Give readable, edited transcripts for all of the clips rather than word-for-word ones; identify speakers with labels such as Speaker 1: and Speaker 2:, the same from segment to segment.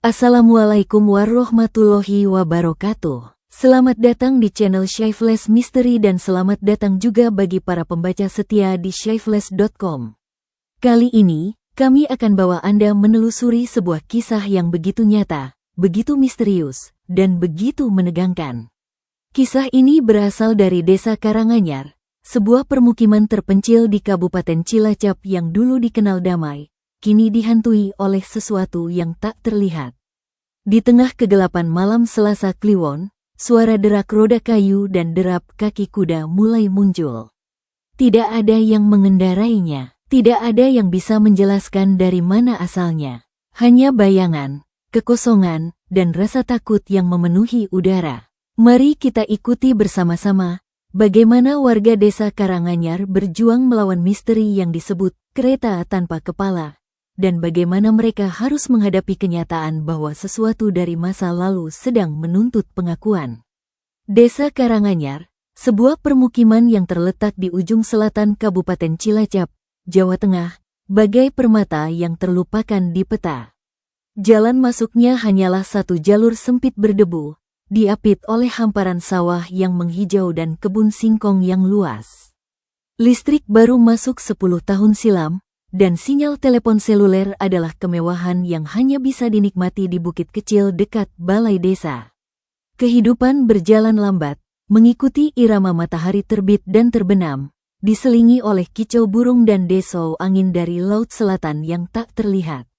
Speaker 1: Assalamualaikum warahmatullahi wabarakatuh. Selamat datang di channel Shyflash Misteri dan selamat datang juga bagi para pembaca setia di shyflash.com. Kali ini, kami akan bawa Anda menelusuri sebuah kisah yang begitu nyata, begitu misterius, dan begitu menegangkan. Kisah ini berasal dari Desa Karanganyar, sebuah permukiman terpencil di Kabupaten Cilacap yang dulu dikenal damai, kini dihantui oleh sesuatu yang tak terlihat. Di tengah kegelapan malam Selasa Kliwon, suara derak roda kayu dan derap kaki kuda mulai muncul. Tidak ada yang mengendarainya, tidak ada yang bisa menjelaskan dari mana asalnya. Hanya bayangan, kekosongan, dan rasa takut yang memenuhi udara. Mari kita ikuti bersama-sama bagaimana warga Desa Karanganyar berjuang melawan misteri yang disebut kereta tanpa kepala. Dan bagaimana mereka harus menghadapi kenyataan bahwa sesuatu dari masa lalu sedang menuntut pengakuan. Desa Karanganyar, sebuah permukiman yang terletak di ujung selatan Kabupaten Cilacap, Jawa Tengah, bagai permata yang terlupakan di peta. Jalan masuknya hanyalah satu jalur sempit berdebu, diapit oleh hamparan sawah yang menghijau dan kebun singkong yang luas. Listrik baru masuk 10 tahun silam, dan sinyal telepon seluler adalah kemewahan yang hanya bisa dinikmati di bukit kecil dekat balai desa. Kehidupan berjalan lambat, mengikuti irama matahari terbit dan terbenam, diselingi oleh kicau burung dan desau angin dari laut selatan yang tak terlihat.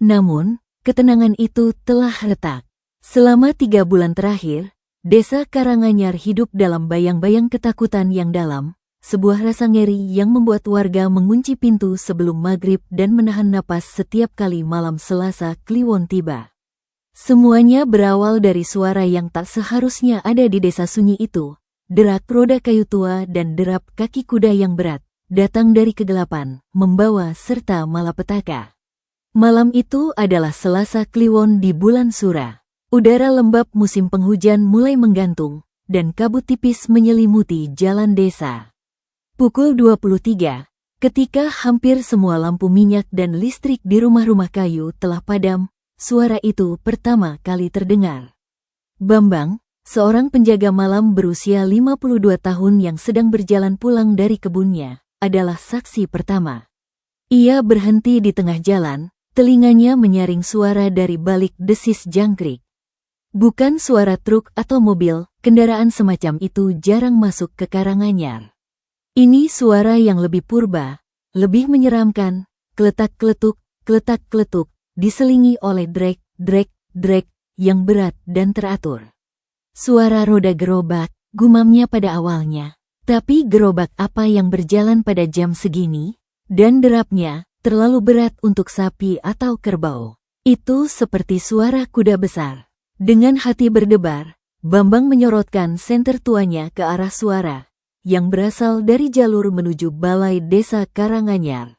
Speaker 1: Namun, ketenangan itu telah retak. Selama 3 bulan terakhir, Desa Karanganyar hidup dalam bayang-bayang ketakutan yang dalam. Sebuah rasa ngeri yang membuat warga mengunci pintu sebelum maghrib dan menahan napas setiap kali malam Selasa Kliwon tiba. Semuanya berawal dari suara yang tak seharusnya ada di desa sunyi itu. Derak roda kayu tua dan derap kaki kuda yang berat, datang dari kegelapan, membawa serta malapetaka. Malam itu adalah Selasa Kliwon di bulan Sura. Udara lembab musim penghujan mulai menggantung, dan kabut tipis menyelimuti jalan desa. Pukul 23, ketika hampir semua lampu minyak dan listrik di rumah-rumah kayu telah padam, suara itu pertama kali terdengar. Bambang, seorang penjaga malam berusia 52 tahun yang sedang berjalan pulang dari kebunnya, adalah saksi pertama. Ia berhenti di tengah jalan, telinganya menyaring suara dari balik desis jangkrik. Bukan suara truk atau mobil, kendaraan semacam itu jarang masuk ke Karanganyar. Ini suara yang lebih purba, lebih menyeramkan, kletak-kletuk, diselingi oleh drek yang berat dan teratur. Suara roda gerobak, gumamnya pada awalnya. Tapi gerobak apa yang berjalan pada jam segini? Dan derapnya, terlalu berat untuk sapi atau kerbau. Itu seperti suara kuda besar. Dengan hati berdebar, Bambang menyorotkan senter tuanya ke arah suara yang berasal dari jalur menuju balai desa Karanganyar.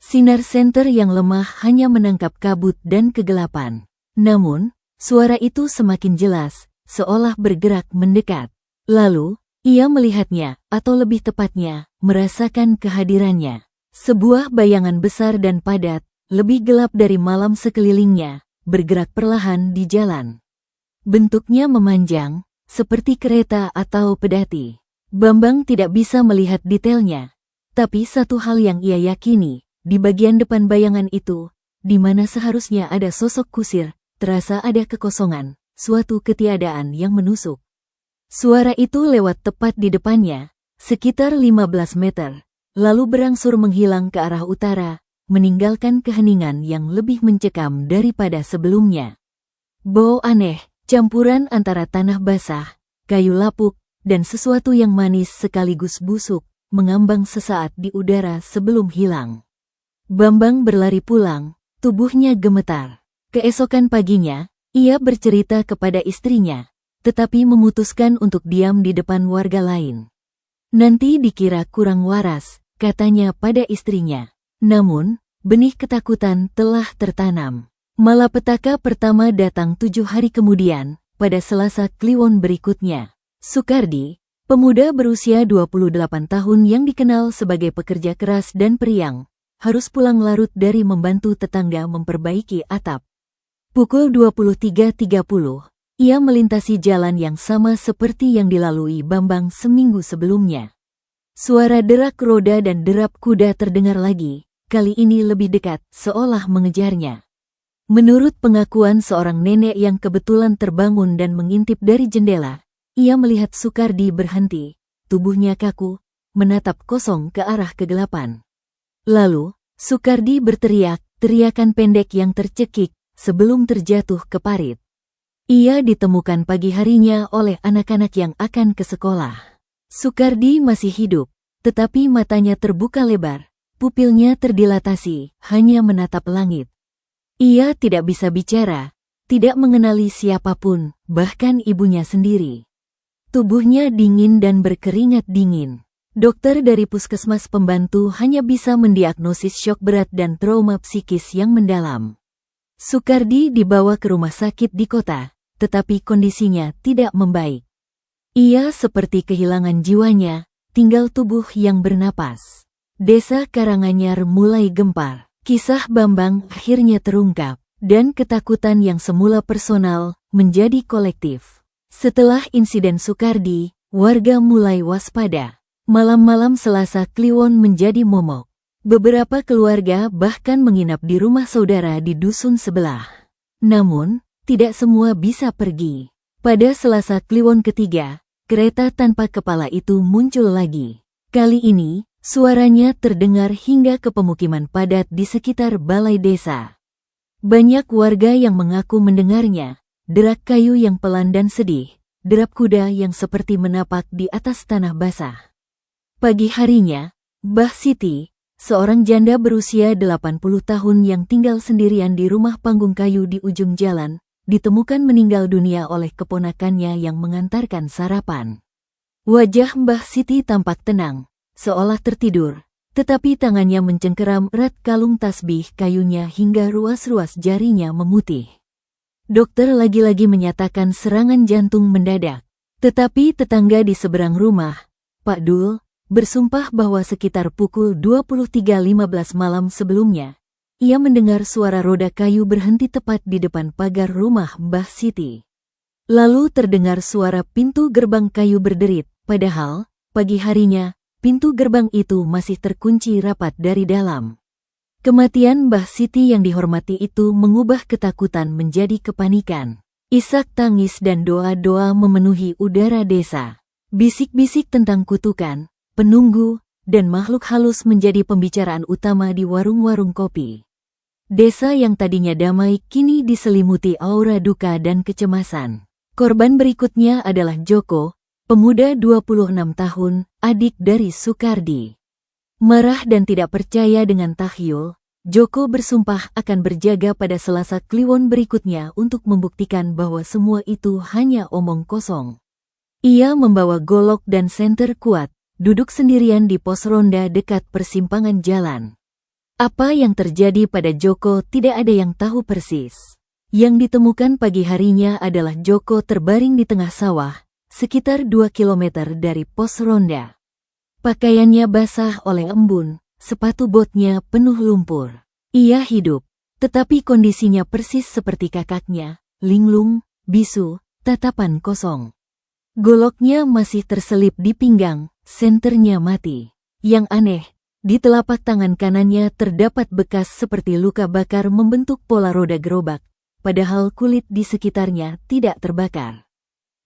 Speaker 1: Sinar senter yang lemah hanya menangkap kabut dan kegelapan. Namun, suara itu semakin jelas, seolah bergerak mendekat. Lalu, ia melihatnya, atau lebih tepatnya, merasakan kehadirannya. Sebuah bayangan besar dan padat, lebih gelap dari malam sekelilingnya, bergerak perlahan di jalan. Bentuknya memanjang, seperti kereta atau pedati. Bambang tidak bisa melihat detailnya, tapi satu hal yang ia yakini, di bagian depan bayangan itu, di mana seharusnya ada sosok kusir, terasa ada kekosongan, suatu ketiadaan yang menusuk. Suara itu lewat tepat di depannya, sekitar 15 meter, lalu berangsur menghilang ke arah utara, meninggalkan keheningan yang lebih mencekam daripada sebelumnya. Bau aneh, campuran antara tanah basah, kayu lapuk, dan sesuatu yang manis sekaligus busuk, mengambang sesaat di udara sebelum hilang. Bambang berlari pulang, tubuhnya gemetar. Keesokan paginya, ia bercerita kepada istrinya, tetapi memutuskan untuk diam di depan warga lain. Nanti dikira kurang waras, katanya pada istrinya. Namun, benih ketakutan telah tertanam. Malapetaka pertama datang 7 hari kemudian, pada Selasa Kliwon berikutnya. Sukardi, pemuda berusia 28 tahun yang dikenal sebagai pekerja keras dan periang, harus pulang larut dari membantu tetangga memperbaiki atap. Pukul 23.30, ia melintasi jalan yang sama seperti yang dilalui Bambang seminggu sebelumnya. Suara derak roda dan derap kuda terdengar lagi, kali ini lebih dekat, seolah mengejarnya. Menurut pengakuan seorang nenek yang kebetulan terbangun dan mengintip dari jendela, ia melihat Sukardi berhenti, tubuhnya kaku, menatap kosong ke arah kegelapan. Lalu, Sukardi berteriak, teriakan pendek yang tercekik, sebelum terjatuh ke parit. Ia ditemukan pagi harinya oleh anak-anak yang akan ke sekolah. Sukardi masih hidup, tetapi matanya terbuka lebar, pupilnya terdilatasi, hanya menatap langit. Ia tidak bisa bicara, tidak mengenali siapapun, bahkan ibunya sendiri. Tubuhnya dingin dan berkeringat dingin. Dokter dari puskesmas pembantu hanya bisa mendiagnosis syok berat dan trauma psikis yang mendalam. Sukardi dibawa ke rumah sakit di kota, tetapi kondisinya tidak membaik. Ia seperti kehilangan jiwanya, tinggal tubuh yang bernapas. Desa Karanganyar mulai gempar. Kisah Bambang akhirnya terungkap, dan ketakutan yang semula personal menjadi kolektif. Setelah insiden Sukardi, warga mulai waspada. Malam-malam Selasa Kliwon menjadi momok. Beberapa keluarga bahkan menginap di rumah saudara di dusun sebelah. Namun, tidak semua bisa pergi. Pada Selasa Kliwon ketiga, kereta tanpa kepala itu muncul lagi. Kali ini, suaranya terdengar hingga ke pemukiman padat di sekitar balai desa. Banyak warga yang mengaku mendengarnya, derak kayu yang pelan dan sedih, derap kuda yang seperti menapak di atas tanah basah. Pagi harinya, Mbah Siti, seorang janda berusia 80 tahun yang tinggal sendirian di rumah panggung kayu di ujung jalan, ditemukan meninggal dunia oleh keponakannya yang mengantarkan sarapan. Wajah Mbah Siti tampak tenang, seolah tertidur, tetapi tangannya mencengkeram erat kalung tasbih kayunya hingga ruas-ruas jarinya memutih. Dokter lagi-lagi menyatakan serangan jantung mendadak, tetapi tetangga di seberang rumah, Pak Dul, bersumpah bahwa sekitar pukul 23.15 malam sebelumnya, ia mendengar suara roda kayu berhenti tepat di depan pagar rumah Mbah Siti. Lalu terdengar suara pintu gerbang kayu berderit, padahal, pagi harinya, pintu gerbang itu masih terkunci rapat dari dalam. Kematian Mbah Siti yang dihormati itu mengubah ketakutan menjadi kepanikan. Isak tangis dan doa-doa memenuhi udara desa. Bisik-bisik tentang kutukan, penunggu, dan makhluk halus menjadi pembicaraan utama di warung-warung kopi. Desa yang tadinya damai kini diselimuti aura duka dan kecemasan. Korban berikutnya adalah Joko, pemuda 26 tahun, adik dari Sukardi. Marah dan tidak percaya dengan tahyul, Joko bersumpah akan berjaga pada Selasa Kliwon berikutnya untuk membuktikan bahwa semua itu hanya omong kosong. Ia membawa golok dan senter kuat, duduk sendirian di pos ronda dekat persimpangan jalan. Apa yang terjadi pada Joko tidak ada yang tahu persis. Yang ditemukan pagi harinya adalah Joko terbaring di tengah sawah, sekitar 2 kilometer dari pos ronda. Pakaiannya basah oleh embun, sepatu botnya penuh lumpur. Ia hidup, tetapi kondisinya persis seperti kakaknya, linglung, bisu, tatapan kosong. Goloknya masih terselip di pinggang, senternya mati. Yang aneh, di telapak tangan kanannya terdapat bekas seperti luka bakar membentuk pola roda gerobak, padahal kulit di sekitarnya tidak terbakar.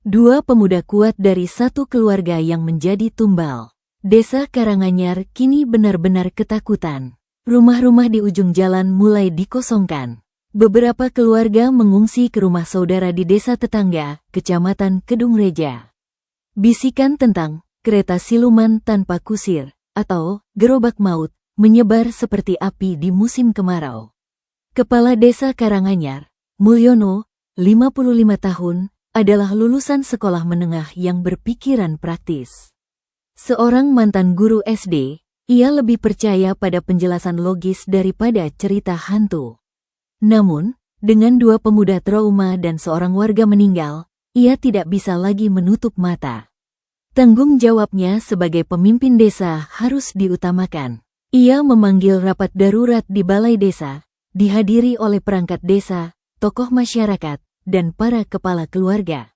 Speaker 1: Dua pemuda kuat dari satu keluarga yang menjadi tumbal. Desa Karanganyar kini benar-benar ketakutan. Rumah-rumah di ujung jalan mulai dikosongkan. Beberapa keluarga mengungsi ke rumah saudara di desa tetangga, Kecamatan Kedung Reja. Bisikan tentang kereta siluman tanpa kusir, atau gerobak maut, menyebar seperti api di musim kemarau. Kepala Desa Karanganyar, Mulyono, 55 tahun, adalah lulusan sekolah menengah yang berpikiran praktis. Seorang mantan guru SD, ia lebih percaya pada penjelasan logis daripada cerita hantu. Namun, dengan dua pemuda trauma dan seorang warga meninggal, ia tidak bisa lagi menutup mata. Tanggung jawabnya sebagai pemimpin desa harus diutamakan. Ia memanggil rapat darurat di balai desa, dihadiri oleh perangkat desa, tokoh masyarakat, dan para kepala keluarga.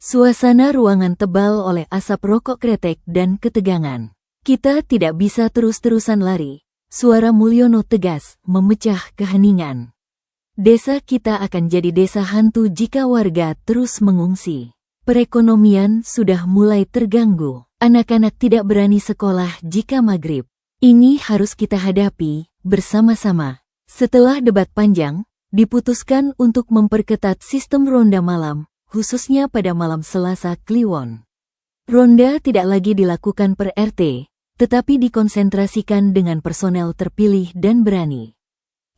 Speaker 1: Suasana ruangan tebal oleh asap rokok kretek dan ketegangan. Kita tidak bisa terus-terusan lari, suara Mulyono tegas, memecah keheningan. Desa kita akan jadi desa hantu jika warga terus mengungsi. Perekonomian sudah mulai terganggu. Anak-anak tidak berani sekolah jika maghrib. Ini harus kita hadapi bersama-sama. Setelah debat panjang, diputuskan untuk memperketat sistem ronda malam, khususnya pada malam Selasa Kliwon. Ronda tidak lagi dilakukan per RT, tetapi dikonsentrasikan dengan personel terpilih dan berani.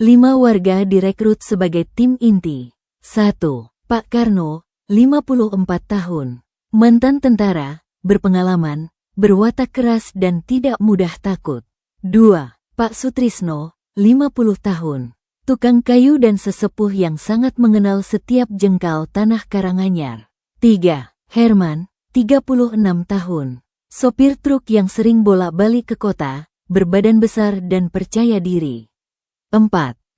Speaker 1: 5 warga direkrut sebagai tim inti. 1. Pak Karno, 54 tahun. Mantan tentara, berpengalaman, berwatak keras dan tidak mudah takut. 2. Pak Sutrisno, 50 tahun. Tukang kayu dan sesepuh yang sangat mengenal setiap jengkal tanah Karanganyar. 3. Herman, 36 tahun. Sopir truk yang sering bolak-balik ke kota, berbadan besar dan percaya diri. 4.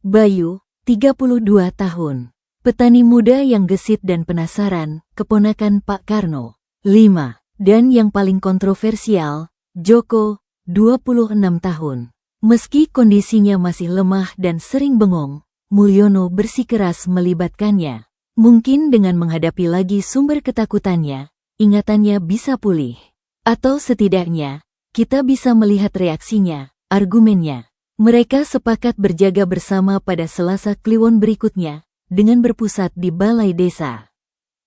Speaker 1: Bayu, 32 tahun. Petani muda yang gesit dan penasaran, keponakan Pak Karno. 5. Dan yang paling kontroversial, Joko, 26 tahun. Meski kondisinya masih lemah dan sering bengong, Mulyono bersikeras melibatkannya. Mungkin dengan menghadapi lagi sumber ketakutannya, ingatannya bisa pulih. Atau setidaknya, kita bisa melihat reaksinya, argumennya. Mereka sepakat berjaga bersama pada Selasa Kliwon berikutnya, dengan berpusat di balai desa.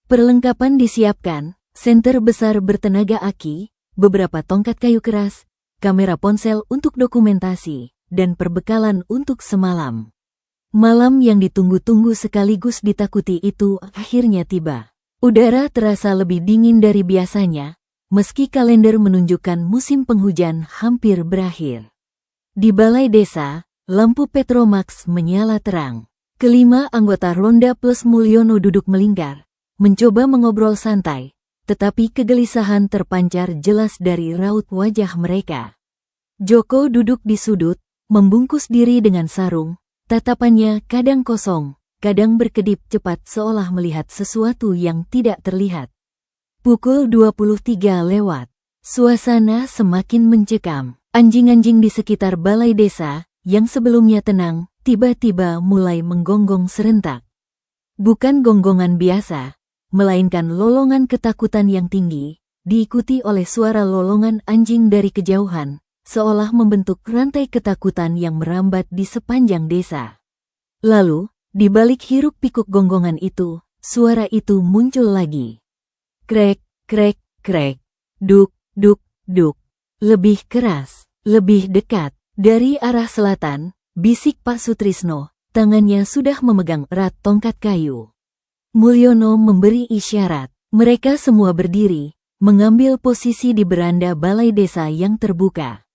Speaker 1: Perlengkapan disiapkan, senter besar bertenaga aki, beberapa tongkat kayu keras, kamera ponsel untuk dokumentasi, dan perbekalan untuk semalam. Malam yang ditunggu-tunggu sekaligus ditakuti itu akhirnya tiba. Udara terasa lebih dingin dari biasanya, meski kalender menunjukkan musim penghujan hampir berakhir. Di balai desa, lampu Petromax menyala terang. Kelima anggota ronda plus Mulyono duduk melingkar, mencoba mengobrol santai, tetapi kegelisahan terpancar jelas dari raut wajah mereka. Joko duduk di sudut, membungkus diri dengan sarung, tatapannya kadang kosong, kadang berkedip cepat seolah melihat sesuatu yang tidak terlihat. Pukul 23 lewat. Suasana semakin mencekam. Anjing-anjing di sekitar balai desa, yang sebelumnya tenang, tiba-tiba mulai menggonggong serentak. Bukan gonggongan biasa, melainkan lolongan ketakutan yang tinggi, diikuti oleh suara lolongan anjing dari kejauhan, seolah membentuk rantai ketakutan yang merambat di sepanjang desa. Lalu, di balik hiruk-pikuk gonggongan itu, suara itu muncul lagi. Krek, krek, krek. Duk, duk, duk. Lebih keras, lebih dekat. Dari arah selatan, bisik Pak Sutrisno, tangannya sudah memegang erat tongkat kayu. Mulyono memberi isyarat. Mereka semua berdiri, mengambil posisi di beranda balai desa yang terbuka.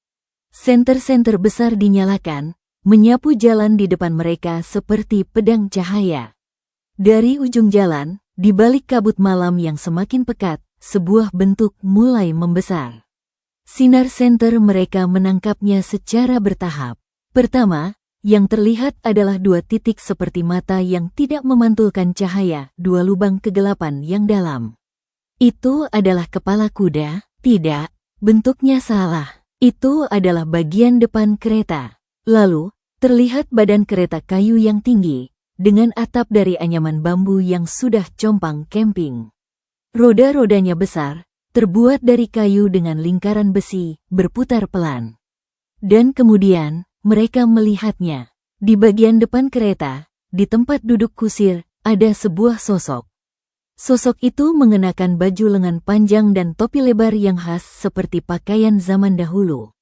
Speaker 1: Senter-senter besar dinyalakan, menyapu jalan di depan mereka seperti pedang cahaya. Dari ujung jalan, di balik kabut malam yang semakin pekat, sebuah bentuk mulai membesar. Sinar senter mereka menangkapnya secara bertahap. Pertama, yang terlihat adalah 2 titik seperti mata yang tidak memantulkan cahaya, 2 lubang kegelapan yang dalam. Itu adalah kepala kuda? Tidak, bentuknya salah. Itu adalah bagian depan kereta. Lalu, terlihat badan kereta kayu yang tinggi, dengan atap dari anyaman bambu yang sudah compang camping. Roda-rodanya besar, terbuat dari kayu dengan lingkaran besi, berputar pelan. Dan kemudian, mereka melihatnya. Di bagian depan kereta, di tempat duduk kusir, ada sebuah sosok. Sosok itu mengenakan baju lengan panjang dan topi lebar yang khas seperti pakaian zaman dahulu.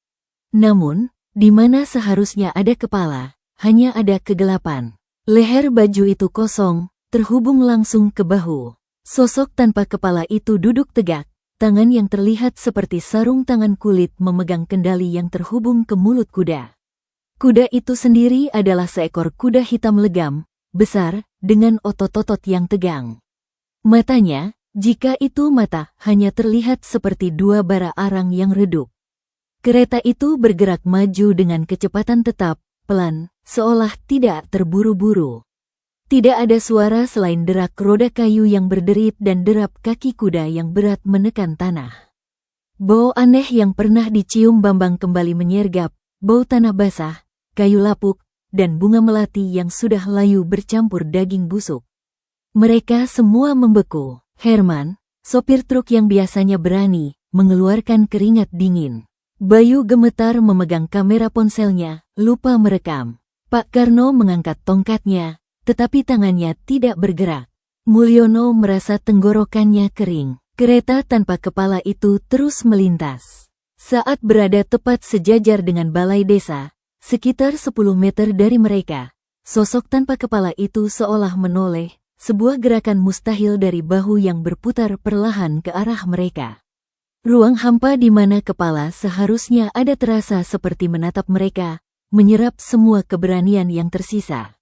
Speaker 1: Namun, di mana seharusnya ada kepala, hanya ada kegelapan. Leher baju itu kosong, terhubung langsung ke bahu. Sosok tanpa kepala itu duduk tegak, tangan yang terlihat seperti sarung tangan kulit memegang kendali yang terhubung ke mulut kuda. Kuda itu sendiri adalah seekor kuda hitam legam, besar, dengan otot-otot yang tegang. Matanya, jika itu mata, hanya terlihat seperti 2 bara arang yang redup. Kereta itu bergerak maju dengan kecepatan tetap, pelan, seolah tidak terburu-buru. Tidak ada suara selain derak roda kayu yang berderit dan derap kaki kuda yang berat menekan tanah. Bau aneh yang pernah dicium Bambang kembali menyergap, bau tanah basah, kayu lapuk, dan bunga melati yang sudah layu bercampur daging busuk. Mereka semua membeku. Herman, sopir truk yang biasanya berani, mengeluarkan keringat dingin. Bayu gemetar memegang kamera ponselnya, lupa merekam. Pak Karno mengangkat tongkatnya, tetapi tangannya tidak bergerak. Mulyono merasa tenggorokannya kering. Kereta tanpa kepala itu terus melintas. Saat berada tepat sejajar dengan balai desa, sekitar 10 meter dari mereka, sosok tanpa kepala itu seolah menoleh, sebuah gerakan mustahil dari bahu yang berputar perlahan ke arah mereka. Ruang hampa di mana kepala seharusnya ada terasa seperti menatap mereka, menyerap semua keberanian yang tersisa.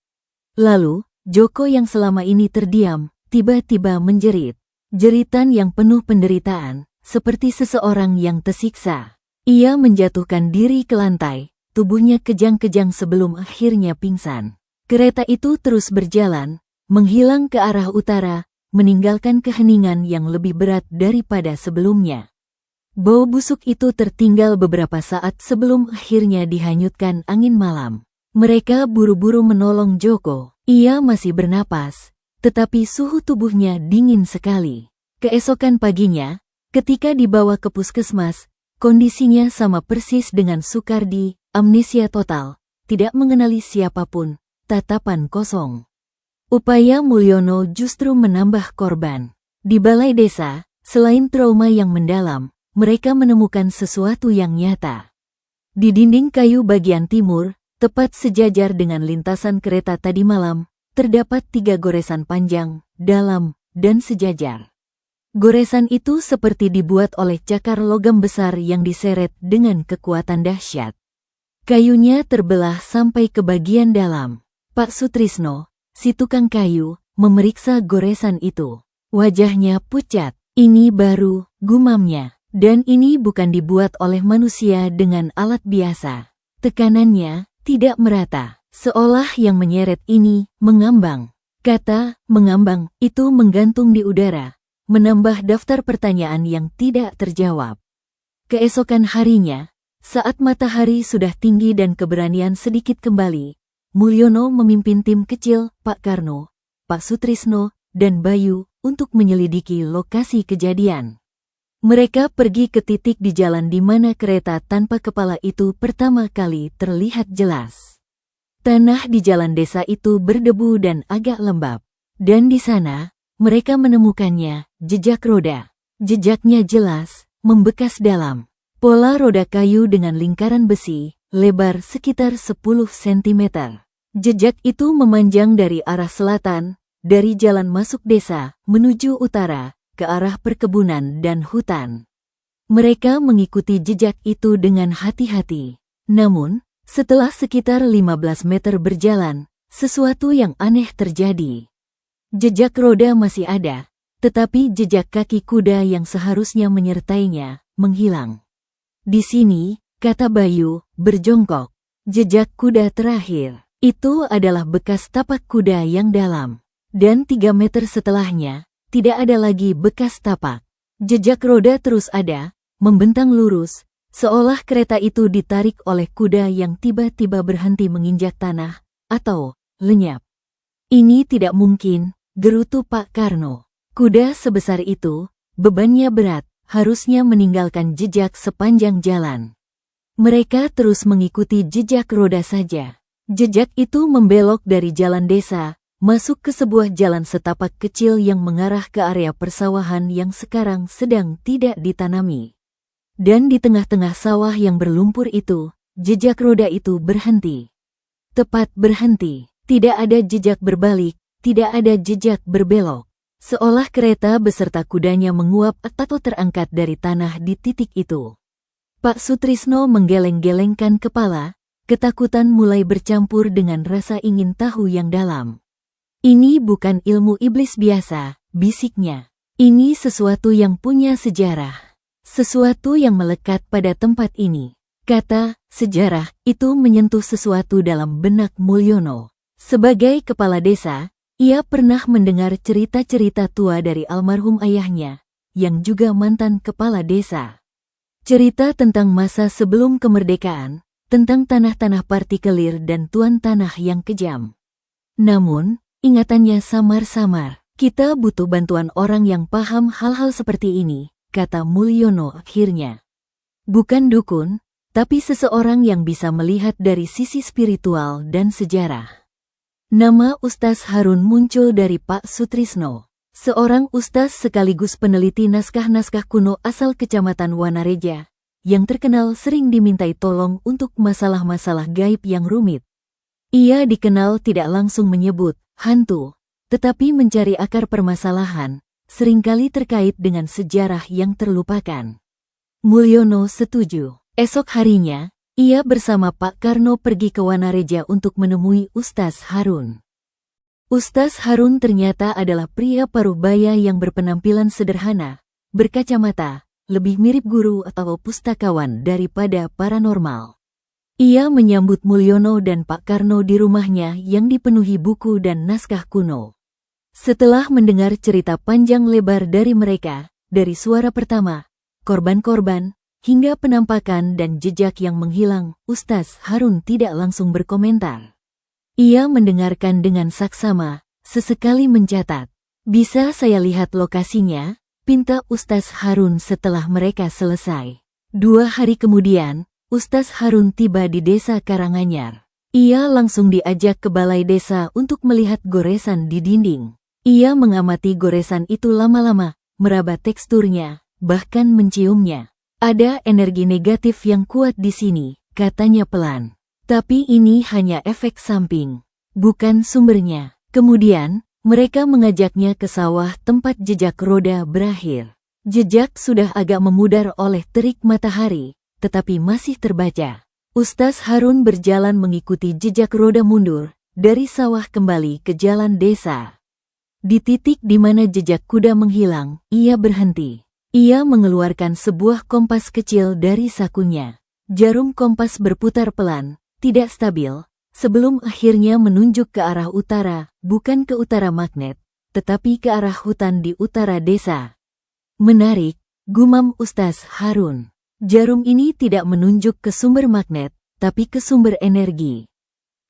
Speaker 1: Lalu, Joko yang selama ini terdiam, tiba-tiba menjerit. Jeritan yang penuh penderitaan, seperti seseorang yang tersiksa. Ia menjatuhkan diri ke lantai, tubuhnya kejang-kejang sebelum akhirnya pingsan. Kereta itu terus berjalan, menghilang ke arah utara, meninggalkan keheningan yang lebih berat daripada sebelumnya. Bau busuk itu tertinggal beberapa saat sebelum akhirnya dihanyutkan angin malam. Mereka buru-buru menolong Joko. Ia masih bernapas, tetapi suhu tubuhnya dingin sekali. Keesokan paginya, ketika dibawa ke puskesmas, kondisinya sama persis dengan Sukardi, amnesia total, tidak mengenali siapapun, tatapan kosong. Upaya Mulyono justru menambah korban. Di balai desa, selain trauma yang mendalam, mereka menemukan sesuatu yang nyata. Di dinding kayu bagian timur, tepat sejajar dengan lintasan kereta tadi malam, terdapat 3 goresan panjang, dalam, dan sejajar. Goresan itu seperti dibuat oleh cakar logam besar yang diseret dengan kekuatan dahsyat. Kayunya terbelah sampai ke bagian dalam. Pak Sutrisno, si tukang kayu, memeriksa goresan itu. Wajahnya pucat. Ini baru, gumamnya. Dan ini bukan dibuat oleh manusia dengan alat biasa. Tekanannya tidak merata, seolah yang menyeret ini mengambang. Kata mengambang itu menggantung di udara, menambah daftar pertanyaan yang tidak terjawab. Keesokan harinya, saat matahari sudah tinggi dan keberanian sedikit kembali, Mulyono memimpin tim kecil Pak Karno, Pak Sutrisno, dan Bayu untuk menyelidiki lokasi kejadian. Mereka pergi ke titik di jalan di mana kereta tanpa kepala itu pertama kali terlihat jelas. Tanah di jalan desa itu berdebu dan agak lembab. Dan di sana, mereka menemukannya, jejak roda. Jejaknya jelas, membekas dalam. Pola roda kayu dengan lingkaran besi, lebar sekitar 10 cm. Jejak itu memanjang dari arah selatan, dari jalan masuk desa, menuju utara, ke arah perkebunan dan hutan. Mereka mengikuti jejak itu dengan hati-hati. Namun, setelah sekitar 15 meter berjalan, sesuatu yang aneh terjadi. Jejak roda masih ada, tetapi jejak kaki kuda yang seharusnya menyertainya, menghilang. Di sini, kata Bayu, berjongkok. Jejak kuda terakhir. Itu adalah bekas tapak kuda yang dalam. Dan 3 meter setelahnya, tidak ada lagi bekas tapak. Jejak roda terus ada, membentang lurus, seolah kereta itu ditarik oleh kuda yang tiba-tiba berhenti menginjak tanah, atau lenyap. Ini tidak mungkin, gerutu Pak Karno. Kuda sebesar itu, bebannya berat, harusnya meninggalkan jejak sepanjang jalan. Mereka terus mengikuti jejak roda saja. Jejak itu membelok dari jalan desa, masuk ke sebuah jalan setapak kecil yang mengarah ke area persawahan yang sekarang sedang tidak ditanami. Dan di tengah-tengah sawah yang berlumpur itu, jejak roda itu berhenti. Tepat berhenti, tidak ada jejak berbalik, tidak ada jejak berbelok. Seolah kereta beserta kudanya menguap atau terangkat dari tanah di titik itu. Pak Sutrisno menggeleng-gelengkan kepala, ketakutan mulai bercampur dengan rasa ingin tahu yang dalam. Ini bukan ilmu iblis biasa, bisiknya. Ini sesuatu yang punya sejarah. Sesuatu yang melekat pada tempat ini. Kata, sejarah, itu menyentuh sesuatu dalam benak Mulyono. Sebagai kepala desa, Ia pernah mendengar cerita-cerita tua dari almarhum ayahnya, yang juga mantan kepala desa. Cerita tentang masa sebelum kemerdekaan, tentang tanah-tanah partikelir dan tuan tanah yang kejam. Namun, ingatannya samar-samar. Kita butuh bantuan orang yang paham hal-hal seperti ini, kata Mulyono akhirnya. Bukan dukun, tapi seseorang yang bisa melihat dari sisi spiritual dan sejarah. Nama Ustaz Harun muncul dari Pak Sutrisno, seorang ustaz sekaligus peneliti naskah-naskah kuno asal Kecamatan Wanareja, yang terkenal sering dimintai tolong untuk masalah-masalah gaib yang rumit. Ia dikenal tidak langsung menyebut hantu, tetapi mencari akar permasalahan, seringkali terkait dengan sejarah yang terlupakan. Mulyono setuju. Esok harinya, ia bersama Pak Karno pergi ke Wanareja untuk menemui Ustaz Harun. Ustaz Harun ternyata adalah pria parubaya yang berpenampilan sederhana, berkacamata, lebih mirip guru atau pustakawan daripada paranormal. Ia menyambut Mulyono dan Pak Karno di rumahnya yang dipenuhi buku dan naskah kuno. Setelah mendengar cerita panjang lebar dari mereka, dari suara pertama, korban-korban, hingga penampakan dan jejak yang menghilang, Ustaz Harun tidak langsung berkomentar. Ia mendengarkan dengan saksama, sesekali mencatat. Bisa saya lihat lokasinya? Pinta Ustaz Harun setelah mereka selesai. 2 hari kemudian, Ustaz Harun tiba di desa Karanganyar. Ia langsung diajak ke balai desa untuk melihat goresan di dinding. Ia mengamati goresan itu lama-lama, meraba teksturnya, bahkan menciumnya. Ada energi negatif yang kuat di sini, katanya pelan. Tapi ini hanya efek samping, bukan sumbernya. Kemudian, mereka mengajaknya ke sawah tempat jejak roda berakhir. Jejak sudah agak memudar oleh terik matahari, tetapi masih terbaca. Ustaz Harun berjalan mengikuti jejak roda mundur, dari sawah kembali ke jalan desa. Di titik di mana jejak kuda menghilang, ia berhenti. Ia mengeluarkan sebuah kompas kecil dari sakunya. Jarum kompas berputar pelan, tidak stabil, sebelum akhirnya menunjuk ke arah utara, bukan ke utara magnet, tetapi ke arah hutan di utara desa. Menarik, gumam Ustaz Harun. Jarum ini tidak menunjuk ke sumber magnet, tapi ke sumber energi.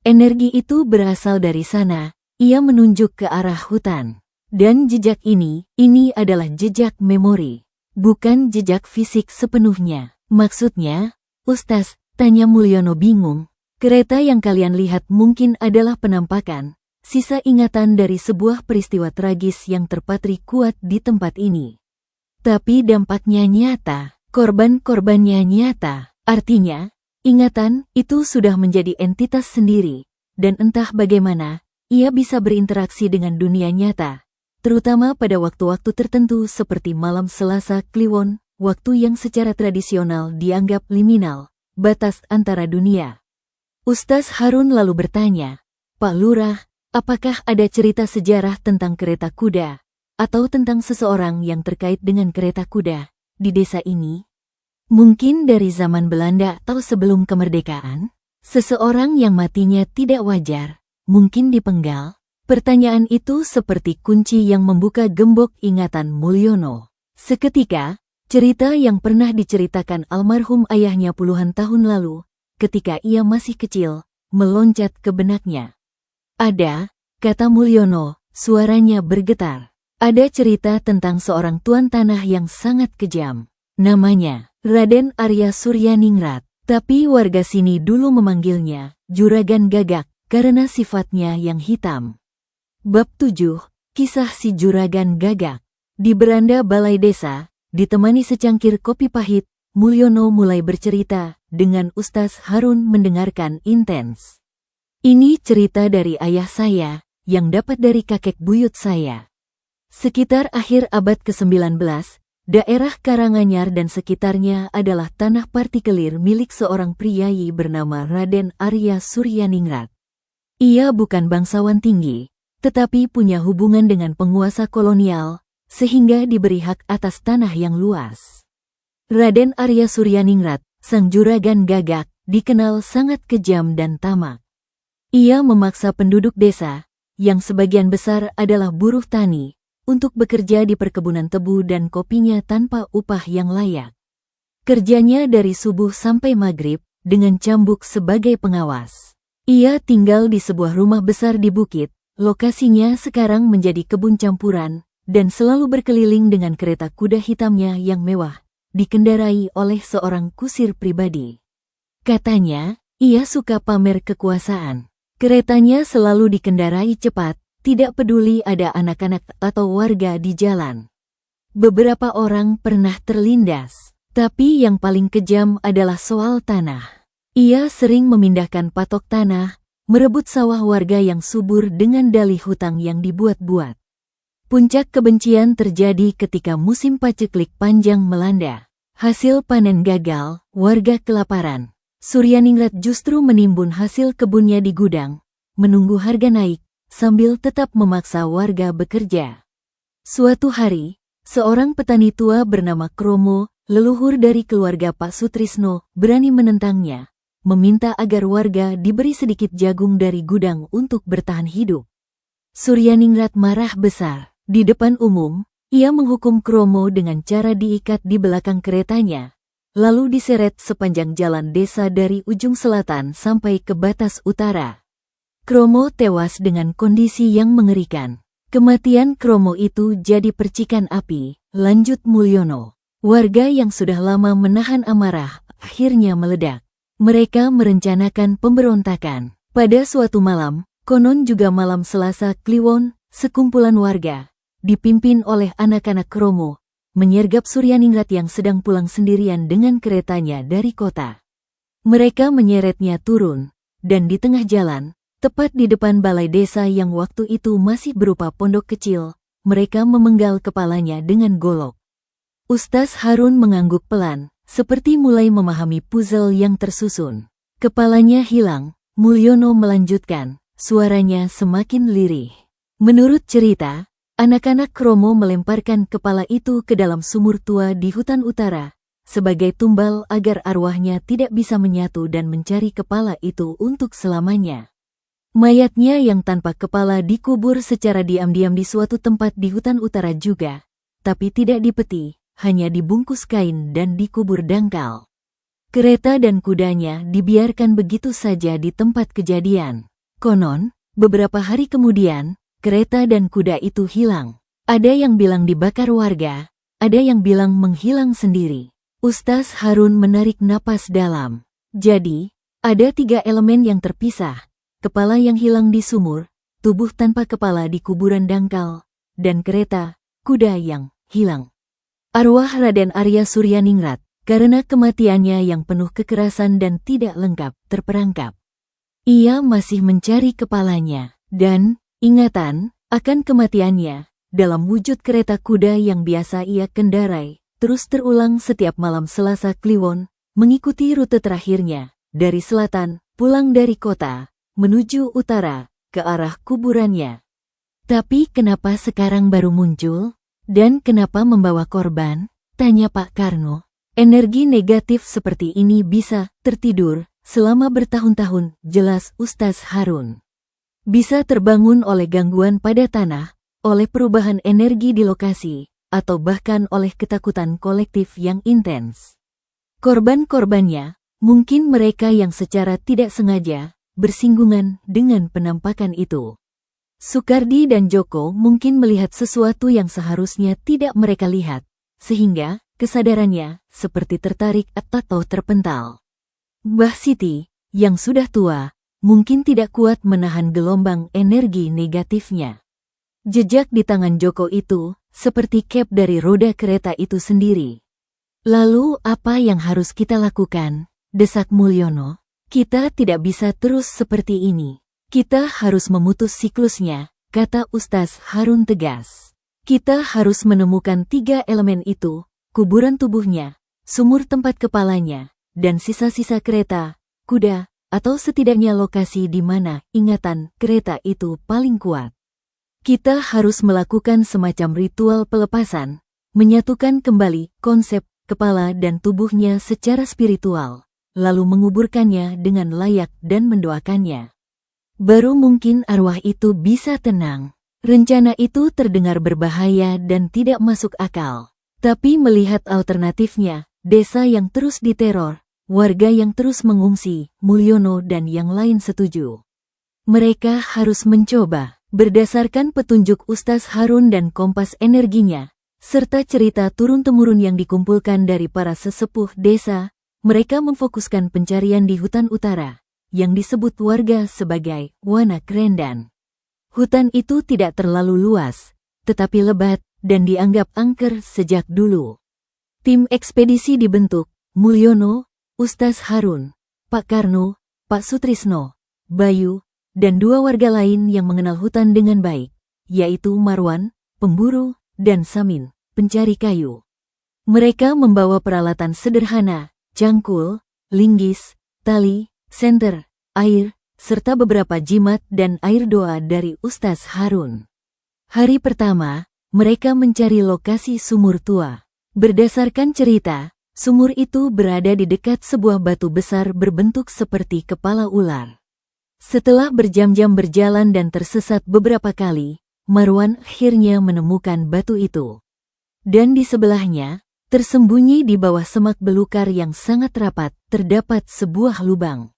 Speaker 1: Energi itu berasal dari sana. Ia menunjuk ke arah hutan. Dan jejak ini adalah jejak memori. Bukan jejak fisik sepenuhnya. Maksudnya, Ustaz, tanya Mulyono bingung. Kereta yang kalian lihat mungkin adalah penampakan, sisa ingatan dari sebuah peristiwa tragis yang terpatri kuat di tempat ini. Tapi dampaknya nyata, korban-korbannya nyata. Artinya, ingatan itu sudah menjadi entitas sendiri. Dan entah bagaimana, ia bisa berinteraksi dengan dunia nyata, terutama pada waktu-waktu tertentu seperti malam Selasa Kliwon, waktu yang secara tradisional dianggap liminal, batas antara dunia. Ustaz Harun lalu bertanya, Pak Lurah, apakah ada cerita sejarah tentang kereta kuda, atau tentang seseorang yang terkait dengan kereta kuda, di desa ini? Mungkin dari zaman Belanda atau sebelum kemerdekaan? Seseorang yang matinya tidak wajar, mungkin dipenggal? Pertanyaan itu seperti kunci yang membuka gembok ingatan Mulyono. Seketika, cerita yang pernah diceritakan almarhum ayahnya puluhan tahun lalu, ketika ia masih kecil, meloncat ke benaknya. Ada, kata Mulyono, suaranya bergetar. Ada cerita tentang seorang tuan tanah yang sangat kejam. Namanya Raden Arya Suryaningrat, tapi warga sini dulu memanggilnya Juragan Gagak, karena sifatnya yang hitam. Bab 7, Kisah si Juragan Gagak. Di beranda balai desa, ditemani secangkir kopi pahit, Mulyono mulai bercerita, dengan Ustaz Harun mendengarkan intens. Ini cerita dari ayah saya, yang dapat dari kakek buyut saya. Sekitar akhir abad ke-19, daerah Karanganyar dan sekitarnya adalah tanah partikelir milik seorang priyayi bernama Raden Arya Suryaningrat. Ia bukan bangsawan tinggi, tetapi punya hubungan dengan penguasa kolonial, sehingga diberi hak atas tanah yang luas. Raden Arya Suryaningrat, sang Juragan Gagak, dikenal sangat kejam dan tamak. Ia memaksa penduduk desa, yang sebagian besar adalah buruh tani, untuk bekerja di perkebunan tebu dan kopinya tanpa upah yang layak. Kerjanya dari subuh sampai maghrib, dengan cambuk sebagai pengawas. Ia tinggal di sebuah rumah besar di bukit, lokasinya sekarang menjadi kebun campuran, dan selalu berkeliling dengan kereta kuda hitamnya yang mewah, dikendarai oleh seorang kusir pribadi. Katanya, ia suka pamer kekuasaan. Keretanya selalu dikendarai cepat, tidak peduli ada anak-anak atau warga di jalan. Beberapa orang pernah terlindas, tapi yang paling kejam adalah soal tanah. Ia sering memindahkan patok tanah, merebut sawah warga yang subur dengan dalih hutang yang dibuat-buat. Puncak kebencian terjadi ketika musim paceklik panjang melanda. Hasil panen gagal, warga kelaparan. Suryaningrat justru menimbun hasil kebunnya di gudang, menunggu harga naik, sambil tetap memaksa warga bekerja. Suatu hari, seorang petani tua bernama Kromo, leluhur dari keluarga Pak Sutrisno, berani menentangnya, meminta agar warga diberi sedikit jagung dari gudang untuk bertahan hidup. Suryaningrat marah besar. Di depan umum, ia menghukum Kromo dengan cara diikat di belakang keretanya, lalu diseret sepanjang jalan desa dari ujung selatan sampai ke batas utara. Kromo tewas dengan kondisi yang mengerikan. Kematian Kromo itu jadi percikan api, lanjut Mulyono. Warga yang sudah lama menahan amarah, akhirnya meledak. Mereka merencanakan pemberontakan. Pada suatu malam, konon juga malam Selasa Kliwon, sekumpulan warga, dipimpin oleh anak-anak Kromo, menyergap Suryaningrat yang sedang pulang sendirian dengan keretanya dari kota. Mereka menyeretnya turun, dan di tengah jalan, tepat di depan balai desa yang waktu itu masih berupa pondok kecil, mereka memenggal kepalanya dengan golok. Ustaz Harun mengangguk pelan, seperti mulai memahami puzzle yang tersusun. Kepalanya hilang, Mulyono melanjutkan, suaranya semakin lirih. Menurut cerita, anak-anak Kromo melemparkan kepala itu ke dalam sumur tua di hutan utara, sebagai tumbal agar arwahnya tidak bisa menyatu dan mencari kepala itu untuk selamanya. Mayatnya yang tanpa kepala dikubur secara diam-diam di suatu tempat di hutan utara juga, tapi tidak dipeti, hanya dibungkus kain dan dikubur dangkal. Kereta dan kudanya dibiarkan begitu saja di tempat kejadian. Konon, beberapa hari kemudian, kereta dan kuda itu hilang. Ada yang bilang dibakar warga, ada yang bilang menghilang sendiri. Ustaz Harun menarik napas dalam. Jadi, ada 3 elemen yang terpisah. Kepala yang hilang di sumur, tubuh tanpa kepala di kuburan dangkal, dan kereta, kuda yang hilang. Arwah Raden Arya Suryaningrat, karena kematiannya yang penuh kekerasan dan tidak lengkap, terperangkap. Ia masih mencari kepalanya, dan ingatan akan kematiannya, dalam wujud kereta kuda yang biasa ia kendarai, terus terulang setiap malam Selasa Kliwon, mengikuti rute terakhirnya, dari selatan, pulang dari kota, menuju utara, ke arah kuburannya. Tapi kenapa sekarang baru muncul? Dan kenapa membawa korban? Tanya Pak Karno. Energi negatif seperti ini bisa tertidur selama bertahun-tahun, jelas Ustaz Harun. Bisa terbangun oleh gangguan pada tanah, oleh perubahan energi di lokasi, atau bahkan oleh ketakutan kolektif yang intens. Korban-korbannya, mungkin mereka yang secara tidak sengaja, bersinggungan dengan penampakan itu. Sukardi dan Joko mungkin melihat sesuatu yang seharusnya tidak mereka lihat, sehingga kesadarannya seperti tertarik atau terpental. Mbah Siti, yang sudah tua, mungkin tidak kuat menahan gelombang energi negatifnya. Jejak di tangan Joko itu, seperti kep dari roda kereta itu sendiri. Lalu apa yang harus kita lakukan? Desak Mulyono. Kita tidak bisa terus seperti ini. Kita harus memutus siklusnya, kata Ustaz Harun tegas. Kita harus menemukan 3 elemen itu, kuburan tubuhnya, sumur tempat kepalanya, dan sisa-sisa kereta, kuda, atau setidaknya lokasi di mana ingatan kereta itu paling kuat. Kita harus melakukan semacam ritual pelepasan, menyatukan kembali konsep kepala dan tubuhnya secara spiritual, lalu menguburkannya dengan layak dan mendoakannya. Baru mungkin arwah itu bisa tenang. Rencana itu terdengar berbahaya dan tidak masuk akal. Tapi melihat alternatifnya, desa yang terus diteror, warga yang terus mengungsi, Mulyono dan yang lain setuju. Mereka harus mencoba. Berdasarkan petunjuk Ustaz Harun dan kompas energinya, serta cerita turun-temurun yang dikumpulkan dari para sesepuh desa, mereka memfokuskan pencarian di hutan utara, yang disebut warga sebagai Wana Krendan. Hutan itu tidak terlalu luas, tetapi lebat, dan dianggap angker sejak dulu. Tim ekspedisi dibentuk, Mulyono, Ustaz Harun, Pak Karno, Pak Sutrisno, Bayu, dan 2 warga lain yang mengenal hutan dengan baik, yaitu Marwan, pemburu, dan Samin, pencari kayu. Mereka membawa peralatan sederhana, cangkul, linggis, tali, senter, air, serta beberapa jimat dan air doa dari Ustaz Harun. Hari pertama, mereka mencari lokasi sumur tua. Berdasarkan cerita, sumur itu berada di dekat sebuah batu besar berbentuk seperti kepala ular. Setelah berjam-jam berjalan dan tersesat beberapa kali, Marwan akhirnya menemukan batu itu. Dan di sebelahnya, tersembunyi di bawah semak belukar yang sangat rapat, terdapat sebuah lubang.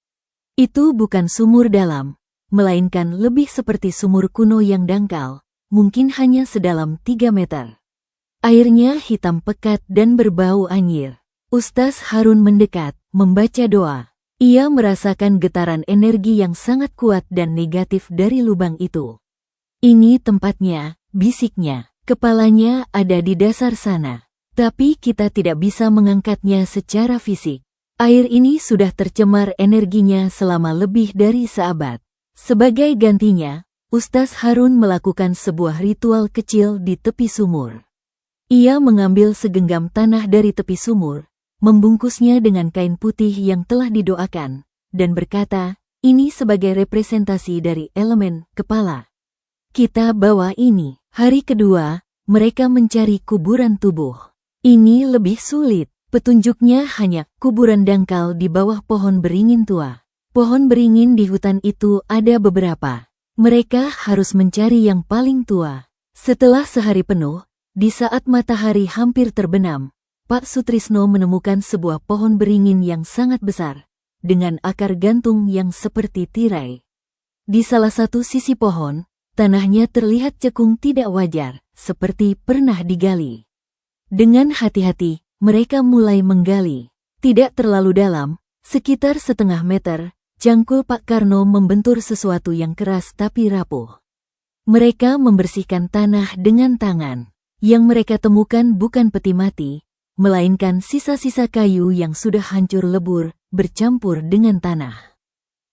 Speaker 1: Itu bukan sumur dalam, melainkan lebih seperti sumur kuno yang dangkal, mungkin hanya sedalam 3 meter. Airnya hitam pekat dan berbau anyir. Ustaz Harun mendekat, membaca doa. Ia merasakan getaran energi yang sangat kuat dan negatif dari lubang itu. Ini tempatnya, bisiknya. Kepalanya ada di dasar sana. Tapi kita tidak bisa mengangkatnya secara fisik. Air ini sudah tercemar energinya selama lebih dari seabad. Sebagai gantinya, Ustaz Harun melakukan sebuah ritual kecil di tepi sumur. Ia mengambil segenggam tanah dari tepi sumur, membungkusnya dengan kain putih yang telah didoakan, dan berkata, ini sebagai representasi dari elemen kepala. Kita bawa ini. Hari kedua, mereka mencari kuburan tubuh. Ini lebih sulit. Petunjuknya hanya kuburan dangkal di bawah pohon beringin tua. Pohon beringin di hutan itu ada beberapa. Mereka harus mencari yang paling tua. Setelah sehari penuh, di saat matahari hampir terbenam, Pak Sutrisno menemukan sebuah pohon beringin yang sangat besar, dengan akar gantung yang seperti tirai. Di salah satu sisi pohon, tanahnya terlihat cekung tidak wajar, seperti pernah digali. Dengan hati-hati, mereka mulai menggali. Tidak terlalu dalam, sekitar setengah meter, cangkul Pak Karno membentur sesuatu yang keras tapi rapuh. Mereka membersihkan tanah dengan tangan. Yang mereka temukan bukan peti mati, melainkan sisa-sisa kayu yang sudah hancur lebur, bercampur dengan tanah.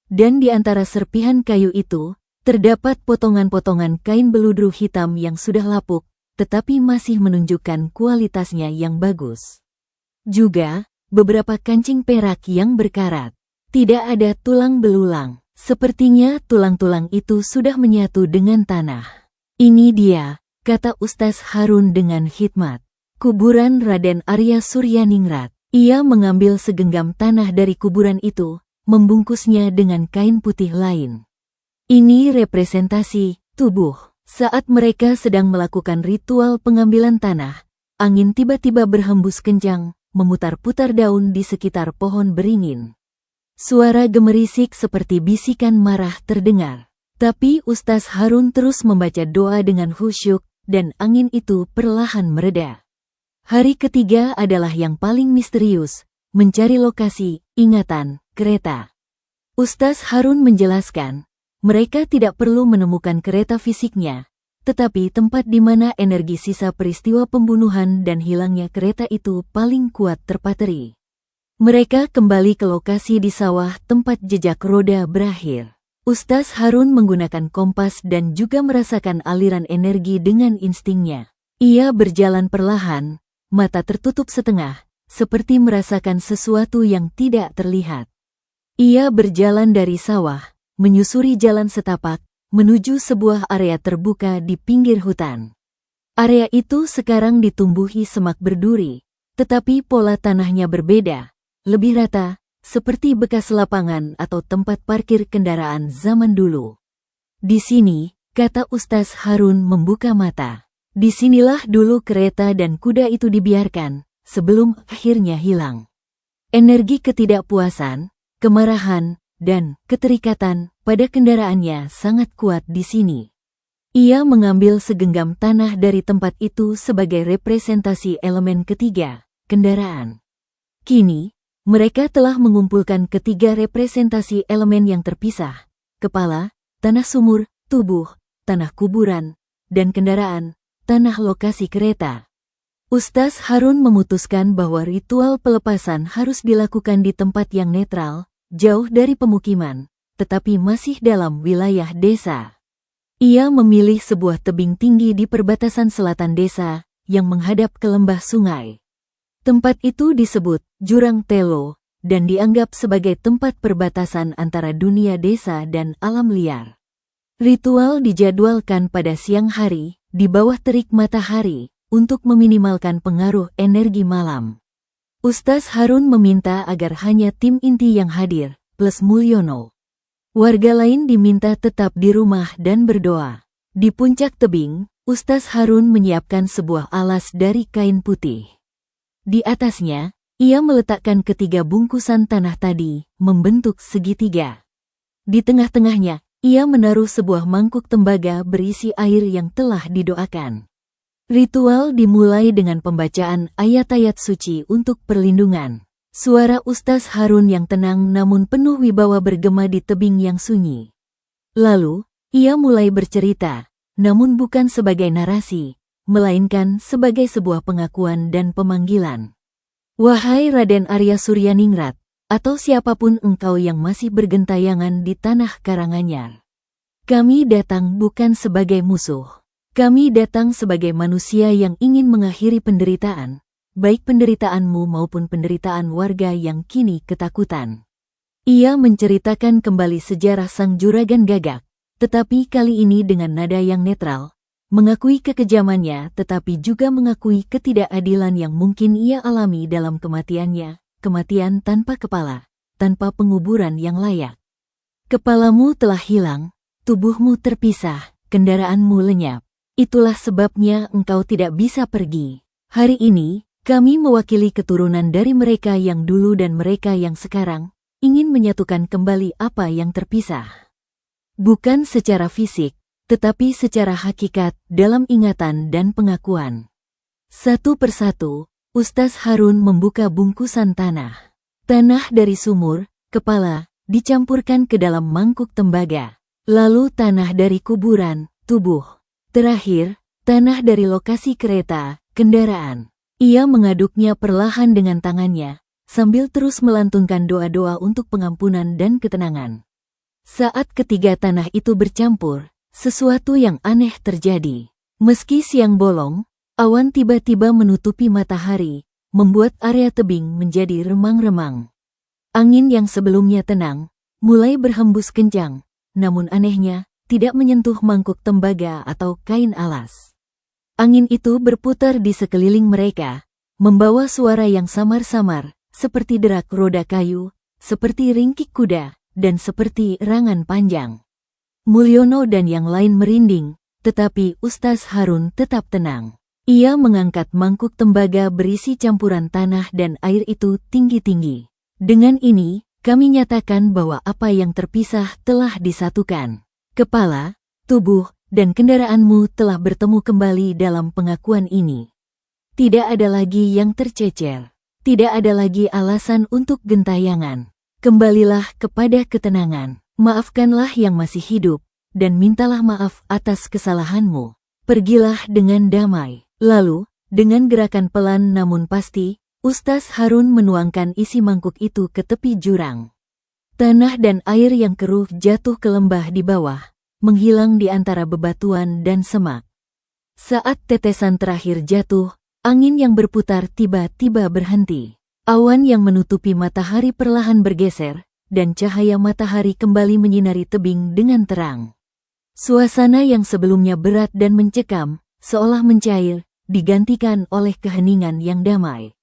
Speaker 1: Dan di antara serpihan kayu itu, terdapat potongan-potongan kain beludru hitam yang sudah lapuk, tetapi masih menunjukkan kualitasnya yang bagus. Juga, beberapa kancing perak yang berkarat. Tidak ada tulang belulang. Sepertinya tulang-tulang itu sudah menyatu dengan tanah. Ini dia, kata Ustaz Harun dengan hikmat. Kuburan Raden Arya Suryaningrat. Ia mengambil segenggam tanah dari kuburan itu, membungkusnya dengan kain putih lain. Ini representasi tubuh. Saat mereka sedang melakukan ritual pengambilan tanah, angin tiba-tiba berhembus kencang, memutar-putar daun di sekitar pohon beringin. Suara gemerisik seperti bisikan marah terdengar. Tapi Ustaz Harun terus membaca doa dengan khusyuk, dan angin itu perlahan mereda. Hari ketiga adalah yang paling misterius, mencari lokasi, ingatan, kereta. Ustaz Harun menjelaskan, mereka tidak perlu menemukan kereta fisiknya, tetapi tempat di mana energi sisa peristiwa pembunuhan dan hilangnya kereta itu paling kuat terpateri. Mereka kembali ke lokasi di sawah tempat jejak roda berakhir. Ustaz Harun menggunakan kompas dan juga merasakan aliran energi dengan instingnya. Ia berjalan perlahan, mata tertutup setengah, seperti merasakan sesuatu yang tidak terlihat. Ia berjalan dari sawah, menyusuri jalan setapak, menuju sebuah area terbuka di pinggir hutan. Area itu sekarang ditumbuhi semak berduri, tetapi pola tanahnya berbeda, lebih rata, seperti bekas lapangan atau tempat parkir kendaraan zaman dulu. Di sini, kata Ustaz Harun membuka mata. Disinilah dulu kereta dan kuda itu dibiarkan, sebelum akhirnya hilang. Energi ketidakpuasan, kemarahan, dan keterikatan pada kendaraannya sangat kuat di sini. Ia mengambil segenggam tanah dari tempat itu sebagai representasi elemen ketiga, kendaraan. Kini, mereka telah mengumpulkan ketiga representasi elemen yang terpisah, kepala, tanah sumur, tubuh, tanah kuburan, dan kendaraan, tanah lokasi kereta. Ustaz Harun memutuskan bahwa ritual pelepasan harus dilakukan di tempat yang netral, jauh dari pemukiman, tetapi masih dalam wilayah desa. Ia memilih sebuah tebing tinggi di perbatasan selatan desa, yang menghadap ke lembah sungai. Tempat itu disebut Jurang Telo, dan dianggap sebagai tempat perbatasan antara dunia desa dan alam liar. Ritual dijadwalkan pada siang hari, di bawah terik matahari, untuk meminimalkan pengaruh energi malam. Ustaz Harun meminta agar hanya tim inti yang hadir, plus Mulyono. Warga lain diminta tetap di rumah dan berdoa. Di puncak tebing, Ustaz Harun menyiapkan sebuah alas dari kain putih. Di atasnya, ia meletakkan ketiga bungkusan tanah tadi, membentuk segitiga. Di tengah-tengahnya, ia menaruh sebuah mangkuk tembaga berisi air yang telah didoakan. Ritual dimulai dengan pembacaan ayat-ayat suci untuk perlindungan. Suara Ustaz Harun yang tenang namun penuh wibawa bergema di tebing yang sunyi. Lalu, ia mulai bercerita, namun bukan sebagai narasi, melainkan sebagai sebuah pengakuan dan pemanggilan. Wahai Raden Arya Suryaningrat, atau siapapun engkau yang masih bergentayangan di tanah Karanganyar. Kami datang bukan sebagai musuh. Kami datang sebagai manusia yang ingin mengakhiri penderitaan, baik penderitaanmu maupun penderitaan warga yang kini ketakutan. Ia menceritakan kembali sejarah sang juragan gagak, tetapi kali ini dengan nada yang netral, mengakui kekejamannya tetapi juga mengakui ketidakadilan yang mungkin ia alami dalam kematiannya, kematian tanpa kepala, tanpa penguburan yang layak. Kepalamu telah hilang, tubuhmu terpisah, kendaraanmu lenyap. Itulah sebabnya engkau tidak bisa pergi. Hari ini, kami mewakili keturunan dari mereka yang dulu dan mereka yang sekarang, ingin menyatukan kembali apa yang terpisah. Bukan secara fisik, tetapi secara hakikat dalam ingatan dan pengakuan. Satu persatu, Ustaz Harun membuka bungkusan tanah. Tanah dari sumur, kepala, dicampurkan ke dalam mangkuk tembaga. Lalu tanah dari kuburan, tubuh. Terakhir, tanah dari lokasi kereta, kendaraan. Ia mengaduknya perlahan dengan tangannya, sambil terus melantunkan doa-doa untuk pengampunan dan ketenangan. Saat ketiga tanah itu bercampur, sesuatu yang aneh terjadi. Meski siang bolong, awan tiba-tiba menutupi matahari, membuat area tebing menjadi remang-remang. Angin yang sebelumnya tenang, mulai berhembus kencang, namun anehnya, tidak menyentuh mangkuk tembaga atau kain alas. Angin itu berputar di sekeliling mereka, membawa suara yang samar-samar, seperti derak roda kayu, seperti ringkik kuda, dan seperti erangan panjang. Mulyono dan yang lain merinding, tetapi Ustaz Harun tetap tenang. Ia mengangkat mangkuk tembaga berisi campuran tanah dan air itu tinggi-tinggi. Dengan ini, kami nyatakan bahwa apa yang terpisah telah disatukan. Kepala, tubuh, dan kendaraanmu telah bertemu kembali dalam pengakuan ini. Tidak ada lagi yang tercecer. Tidak ada lagi alasan untuk gentayangan. Kembalilah kepada ketenangan. Maafkanlah yang masih hidup, dan mintalah maaf atas kesalahanmu. Pergilah dengan damai. Lalu, dengan gerakan pelan namun pasti, Ustaz Harun menuangkan isi mangkuk itu ke tepi jurang. Tanah dan air yang keruh jatuh ke lembah di bawah, menghilang di antara bebatuan dan semak. Saat tetesan terakhir jatuh, angin yang berputar tiba-tiba berhenti. Awan yang menutupi matahari perlahan bergeser, dan cahaya matahari kembali menyinari tebing dengan terang. Suasana yang sebelumnya berat dan mencekam, seolah mencair, digantikan oleh keheningan yang damai.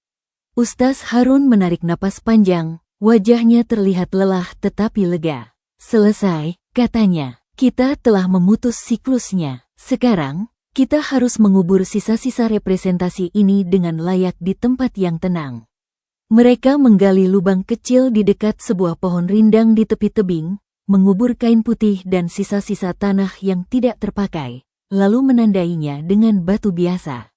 Speaker 1: Ustaz Harun menarik napas panjang, wajahnya terlihat lelah tetapi lega. Selesai, katanya. Kita telah memutus siklusnya. Sekarang, kita harus mengubur sisa-sisa representasi ini dengan layak di tempat yang tenang. Mereka menggali lubang kecil di dekat sebuah pohon rindang di tepi tebing, mengubur kain putih dan sisa-sisa tanah yang tidak terpakai, lalu menandainya dengan batu biasa.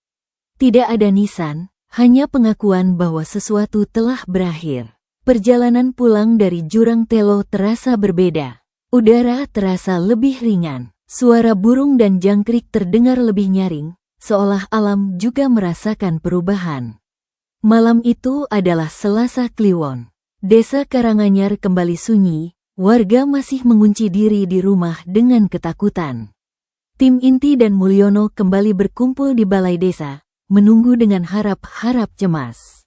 Speaker 1: Tidak ada nisan, hanya pengakuan bahwa sesuatu telah berakhir. Perjalanan pulang dari jurang Telo terasa berbeda. Udara terasa lebih ringan, suara burung dan jangkrik terdengar lebih nyaring, seolah alam juga merasakan perubahan. Malam itu adalah Selasa Kliwon. Desa Karanganyar kembali sunyi. Warga masih mengunci diri di rumah dengan ketakutan. Tim inti dan Mulyono kembali berkumpul di balai desa, menunggu dengan harap-harap cemas.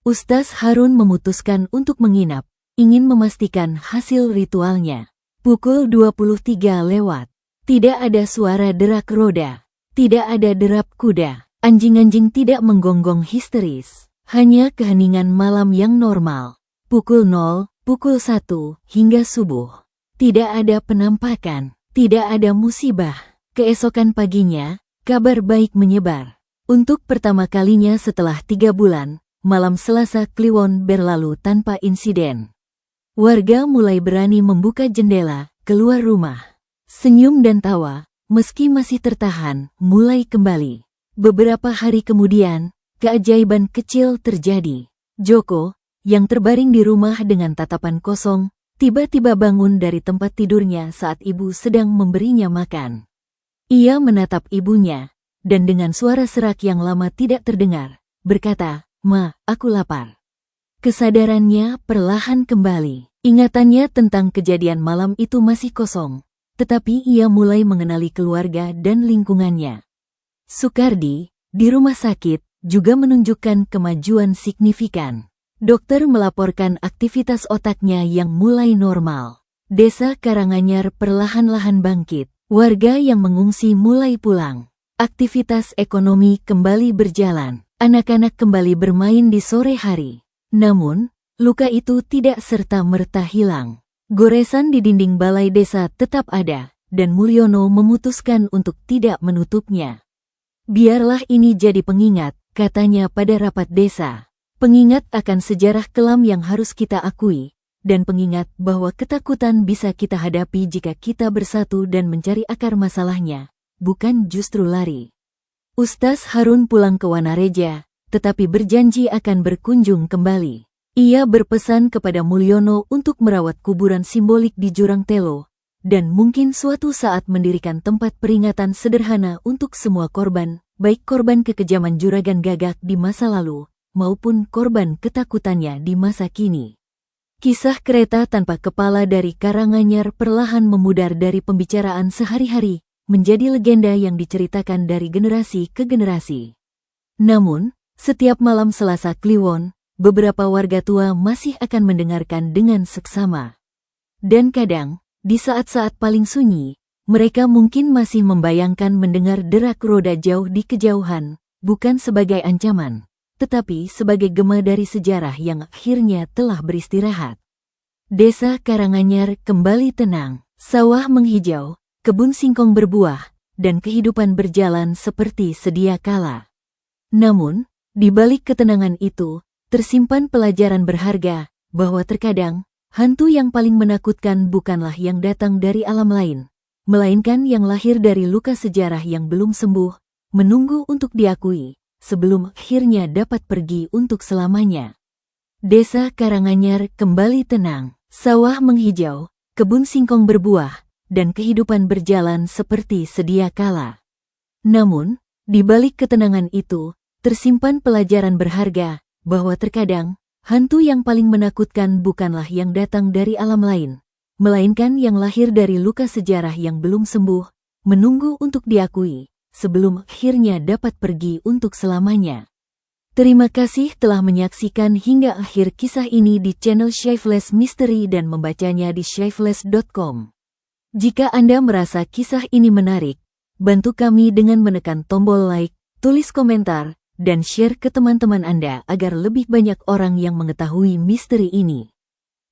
Speaker 1: Ustaz Harun memutuskan untuk menginap, ingin memastikan hasil ritualnya. Pukul 23 lewat. Tidak ada suara derak roda. Tidak ada derap kuda. Anjing-anjing tidak menggonggong histeris. Hanya keheningan malam yang normal. Pukul 0. Pukul 1 hingga subuh. Tidak ada penampakan, tidak ada musibah. Keesokan paginya, kabar baik menyebar. Untuk pertama kalinya setelah 3 bulan, malam Selasa Kliwon berlalu tanpa insiden. Warga mulai berani membuka jendela, keluar rumah. Senyum dan tawa, meski masih tertahan, mulai kembali. Beberapa hari kemudian, keajaiban kecil terjadi. Joko, yang terbaring di rumah dengan tatapan kosong, tiba-tiba bangun dari tempat tidurnya saat ibu sedang memberinya makan. Ia menatap ibunya, dan dengan suara serak yang lama tidak terdengar, berkata, "Ma, aku lapar." Kesadarannya perlahan kembali. Ingatannya tentang kejadian malam itu masih kosong, tetapi ia mulai mengenali keluarga dan lingkungannya. Sukardi, di rumah sakit, juga menunjukkan kemajuan signifikan. Dokter melaporkan aktivitas otaknya yang mulai normal. Desa Karanganyar perlahan-lahan bangkit. Warga yang mengungsi mulai pulang. Aktivitas ekonomi kembali berjalan. Anak-anak kembali bermain di sore hari. Namun, luka itu tidak serta-merta hilang. Goresan di dinding balai desa tetap ada, dan Mulyono memutuskan untuk tidak menutupnya. "Biarlah ini jadi pengingat," katanya pada rapat desa. Pengingat akan sejarah kelam yang harus kita akui, dan pengingat bahwa ketakutan bisa kita hadapi jika kita bersatu dan mencari akar masalahnya, bukan justru lari. Ustaz Harun pulang ke Wanareja, tetapi berjanji akan berkunjung kembali. Ia berpesan kepada Mulyono untuk merawat kuburan simbolik di Jurang Telo, dan mungkin suatu saat mendirikan tempat peringatan sederhana untuk semua korban, baik korban kekejaman Juragan Gagak di masa lalu, maupun korban ketakutannya di masa kini. Kisah kereta tanpa kepala dari Karanganyar perlahan memudar dari pembicaraan sehari-hari, menjadi legenda yang diceritakan dari generasi ke generasi. Namun, setiap malam Selasa Kliwon, beberapa warga tua masih akan mendengarkan dengan seksama. Dan kadang, di saat-saat paling sunyi, mereka mungkin masih membayangkan mendengar derak roda jauh di kejauhan, bukan sebagai ancaman, tetapi sebagai gema dari sejarah yang akhirnya telah beristirahat. Desa Karanganyar kembali tenang, sawah menghijau, kebun singkong berbuah, dan kehidupan berjalan seperti sedia kala. Namun, di balik ketenangan itu, tersimpan pelajaran berharga, bahwa terkadang, hantu yang paling menakutkan bukanlah yang datang dari alam lain, melainkan yang lahir dari luka sejarah yang belum sembuh, menunggu untuk diakui, sebelum akhirnya dapat pergi untuk selamanya. Desa Karanganyar kembali tenang, sawah menghijau, kebun singkong berbuah, dan kehidupan berjalan seperti sedia kala. Namun, di balik ketenangan itu, tersimpan pelajaran berharga, bahwa terkadang, hantu yang paling menakutkan bukanlah yang datang dari alam lain, melainkan yang lahir dari luka sejarah yang belum sembuh, menunggu untuk diakui, sebelum akhirnya dapat pergi untuk selamanya. Terima kasih telah menyaksikan hingga akhir kisah ini di channel Shyflash Mystery dan membacanya di shyflash.com. Jika Anda merasa kisah ini menarik, bantu kami dengan menekan tombol like, tulis komentar, dan share ke teman-teman Anda agar lebih banyak orang yang mengetahui misteri ini.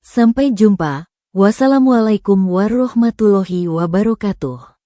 Speaker 1: Sampai jumpa. Wassalamualaikum warahmatullahi wabarakatuh.